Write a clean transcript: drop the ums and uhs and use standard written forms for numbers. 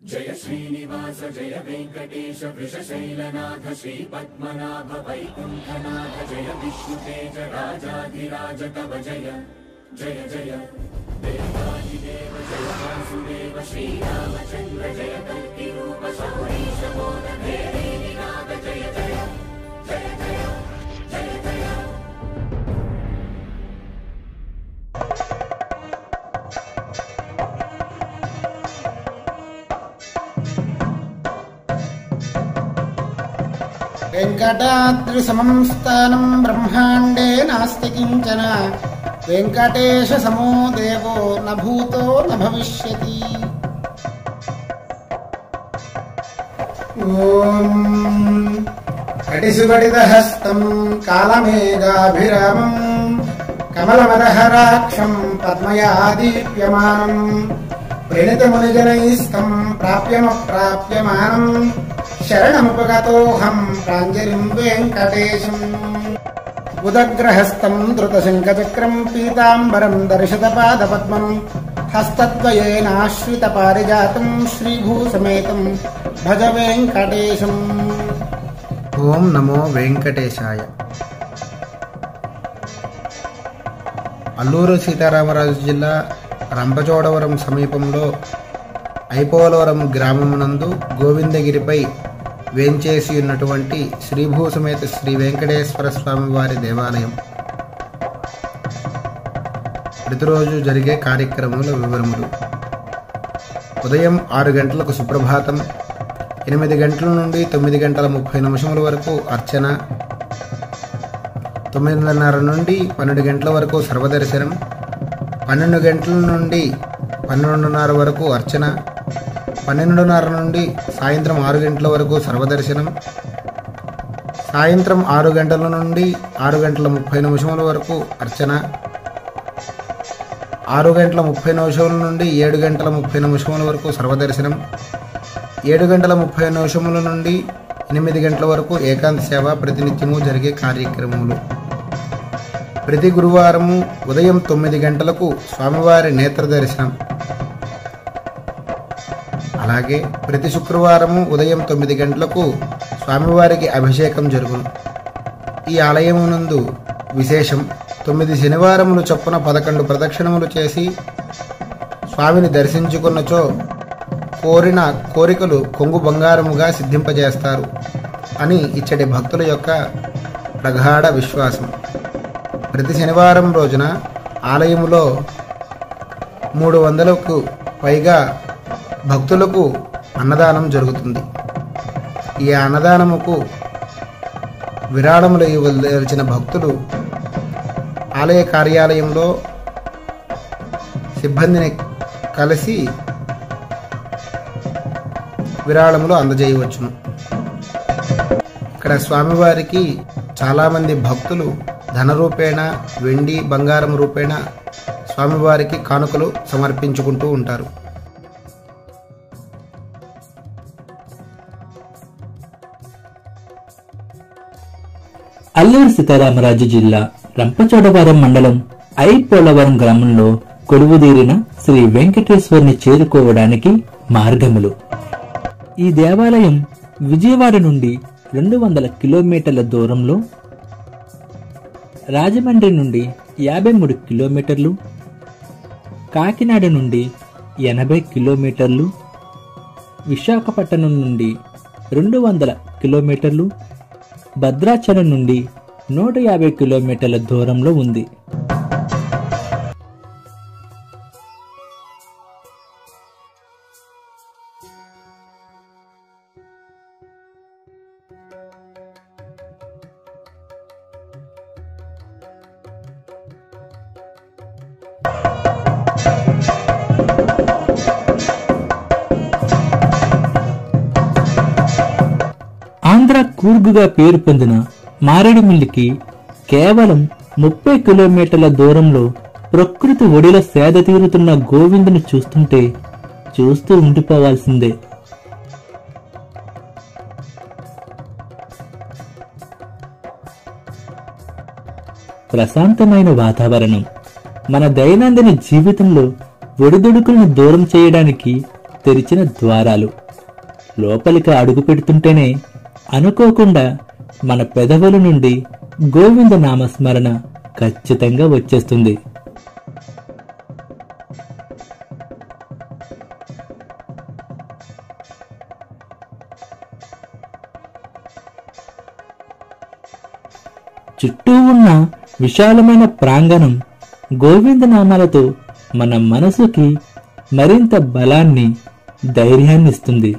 जय श्रीनिवास जय वेंकटेश वृषशैलनाथ श्री पद्मनाभ वैकुंठनाथ जय विष्णुतेज राजाधिराज तव जय जय जय देवादिदेव जय वासुदेव श्रीरामचंद्र जय कल्कि रूप शौरीश मोद भेदी निनाद जय जय जय जय जय जय। वेंकटाद्रिसमं स्थानं ब्रह्मांडे नास्ति किंचन वेंकटेशसमो देवो न भूतो न भविष्यति। ओम कटिसुगडितहस्तं कालमेघाभिरामं कमलमदहराक्षं पद्मयादीप्यमानं प्रणीतमुनिजनैस्तं प्राप्यमप्राप्यमानं शरणमुपगतोऽहं प्राञ्जलिं वेङ्कटेशम्। उदग्रहस्तं धृतशङ्खचक्रं पीताम्बरं दर्शितपादपद्मं हस्तद्वयेनाश्रितपारिजातं श्रीभूसमेतं भज वेङ्कटेशम्। ओं नमो वेङ्कटेशाय। అల్లూరు సీతారామరాజు జిల్లా రంపచోడవరం సమీపంలో ఐపోలవరం గ్రామమునందు గోవిందగిరిపై వేంచేసి ఉన్నటువంటి శ్రీభూసమేత శ్రీ వెంకటేశ్వర స్వామి వారి దేవాలయం. ప్రతిరోజు జరిగే కార్యక్రమముల వివరములు. ఉదయం 6 గంటలకు సుప్రభాతం, 8 గంటల నుండి 9 గంటల 30 నిమిషముల వరకు అర్చన, 9:30 నుండి 12 గంటల వరకు సర్వదర్శనం, 12 గంటల నుండి 12:30 వరకు అర్చన, 12:30 నుండి సాయంత్రం 6 గంటల వరకు సర్వదర్శనం, సాయంత్రం 6 గంటల నుండి 6 గంటల 30 నిమిషముల వరకు అర్చన, 6 గంటల 30 నిమిషముల నుండి 7 గంటల 30 నిమిషముల వరకు సర్వదర్శనం, 7 గంటల 30 నిమిషముల నుండి 8 గంటల వరకు ఏకాంత సేవ ప్రతినిత్యము జరిగే కార్యక్రమములు. ప్రతి గురువారము ఉదయం 9 గంటలకు స్వామివారి నేత్ర దర్శనం. అలాగే ప్రతి శుక్రవారము ఉదయం 9 గంటలకు స్వామివారికి అభిషేకం జరుగును. ఈ ఆలయమునందు విశేషం 9 శనివారములు చొప్పున 11 ప్రదక్షిణములు చేసి స్వామిని దర్శించుకున్నచో కోరిన కోరికలు కొంగు బంగారముగా సిద్ధింపజేస్తారు అని ఇచ్చటి భక్తుల యొక్క ప్రగాఢ విశ్వాసం. ప్రతి శనివారం రోజున ఆలయములో 300కు పైగా భక్తులకు అన్నదానం జరుగుతుంది. ఈ అన్నదానముకు విరాళములు ఇవ్వదలిచిన భక్తులు ఆలయ కార్యాలయంలో సిబ్బందిని కలిసి విరాళములు అందజేయవచ్చును. ఇక్కడ స్వామివారికి చాలామంది భక్తులు ధన రూపేణ, వెండి, బంగారం రూపేణ స్వామివారికి కానుకలు సమర్పించుకుంటూ ఉంటారు. అల్లూరు సీతారామరాజు జిల్లా రంపచోడవరం మండలం ఐపోలవరం గ్రామంలో కొలువుదీరిన శ్రీ వెంకటేశ్వరుని చేరుకోవడానికి మార్గములు. ఈ దేవాలయం విజయవాడ నుండి 200 కిలోమీటర్ల దూరంలో, రాజమండ్రి నుండి 53 కిలోమీటర్లు, కాకినాడ నుండి 80 కిలోమీటర్లు, విశాఖపట్నం నుండి 200 కిలోమీటర్లు, భద్రాచలం నుండి 150 కిలోమీటర్ల దూరంలో ఉంది. ఆంధ్ర కూర్గుగా పేరు పొందిన మారేడుమిల్లికి కేవలం 30 కిలోమీటర్ల దూరంలో ప్రకృతి ఒడిలో సేద తీరుతున్న గోవిందుని చూస్తుంటే చూస్తూ ఉండిపోవాల్సిందే. ప్రశాంతమైన వాతావరణం మన దైనందిన జీవితంలో ఒడిదుడుకులను దూరం చేయడానికి తెరిచిన ద్వారాలు. లోపలికి అడుగు పెడుతుంటేనే అనుకోకుండా మన పెదవుల నుండి గోవింద నామస్మరణ ఖచ్చితంగా వచ్చేస్తుంది. చుట్టూ ఉన్న విశాలమైన ప్రాంగణం గోవిందనామాలతో మన మనసుకి మరింత బలాన్ని, ధైర్యాన్నిస్తుంది.